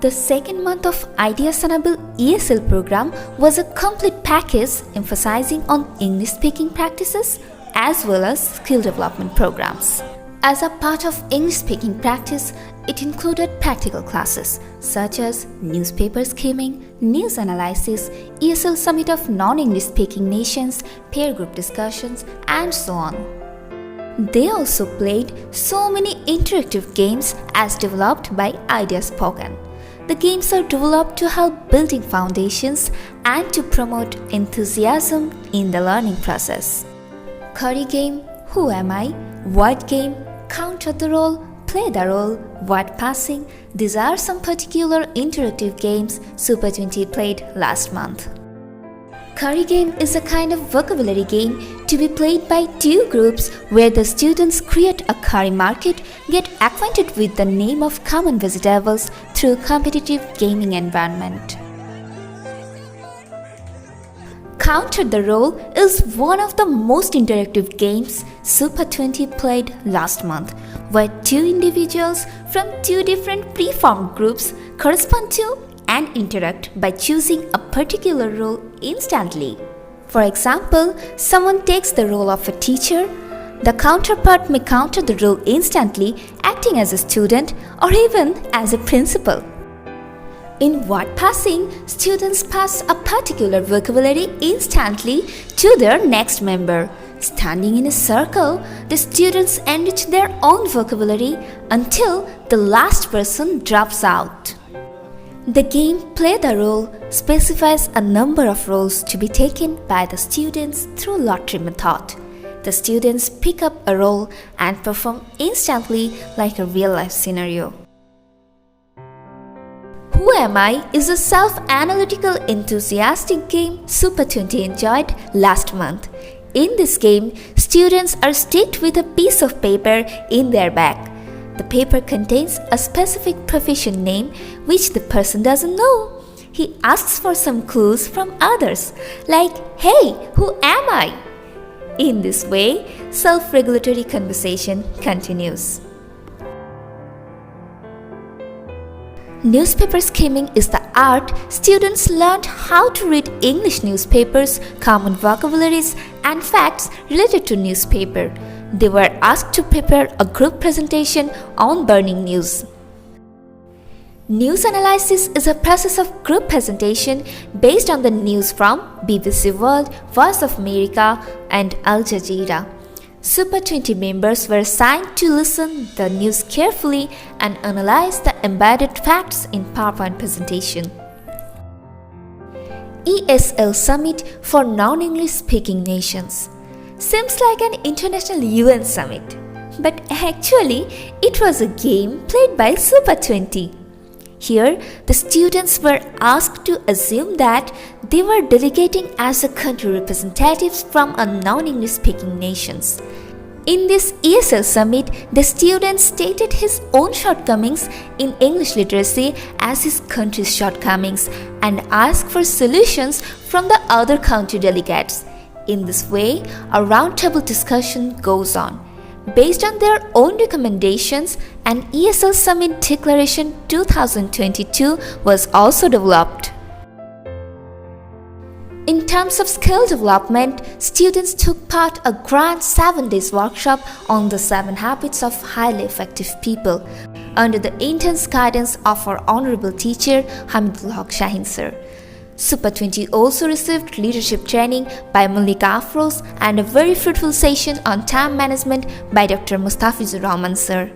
The second month of IDEA-SANABIL ESL program was a complete package emphasizing on English-speaking practices as well as skill development programs. As a part of English-speaking practice, it included practical classes such as newspaper skimming, news analysis, ESL Summit of Non-English Speaking Nations, peer group discussions, and so on. They also played so many interactive games as developed by IDEA-Spoken. The games are developed to help building foundations and to promote enthusiasm in the learning process. Curry game, Who Am I? Word game, Counter the Role, Play the Role, Word Passing, these are some particular interactive games Super 20 played last month. Curry game is a kind of vocabulary game to be played by two groups where the students create a curry market, get acquainted with the name of common vegetables through competitive gaming environment. Counter the Role is one of the most interactive games Super 20 played last month, where two individuals from two different preformed groups correspond to and interact by choosing a particular role instantly. For example, someone takes the role of a teacher. The counterpart may counter the role instantly, acting as a student or even as a principal. In word passing, students pass a particular vocabulary instantly to their next member. Standing in a circle, the students enrich their own vocabulary until the last person drops out. The game Play the Role specifies a number of roles to be taken by the students through lottery method. The students pick up a role and perform instantly like a real-life scenario. Who Am I is a self-analytical, enthusiastic game Super 20 enjoyed last month. In this game, students are sticked with a piece of paper in their bag. The paper contains a specific profession name which the person doesn't know. He asks for some clues from others, like, "Hey, who am I?" In this way, self-regulatory conversation continues. Newspaper skimming is the art students learned how to read English newspapers, common vocabularies, and facts related to newspaper. They were asked to prepare a group presentation on burning news. News analysis is a process of group presentation based on the news from BBC World, Voice of America, and Al Jazeera. Super 20 members were assigned to listen the news carefully and analyze the embedded facts in PowerPoint presentation. ESL Summit for Non-English Speaking Nations. Seems like an international UN summit, but actually it was a game played by Super 20. Here, the students were asked to assume that they were delegating as a country representatives from a non-English speaking nations. In this ESL summit, the student stated his own shortcomings in English literacy as his country's shortcomings and asked for solutions from the other country delegates. In this way, a roundtable discussion goes on. Based on their own recommendations, an ESL Summit Declaration 2022 was also developed. In terms of skill development, students took part in a grand 7-day workshop on the 7 habits of highly effective people under the intense guidance of our honorable teacher Hamidul Haq Shahin sir. Super 20 also received leadership training by Malika Afroz and a very fruitful session on time management by Dr. Mustafizur Rahman sir.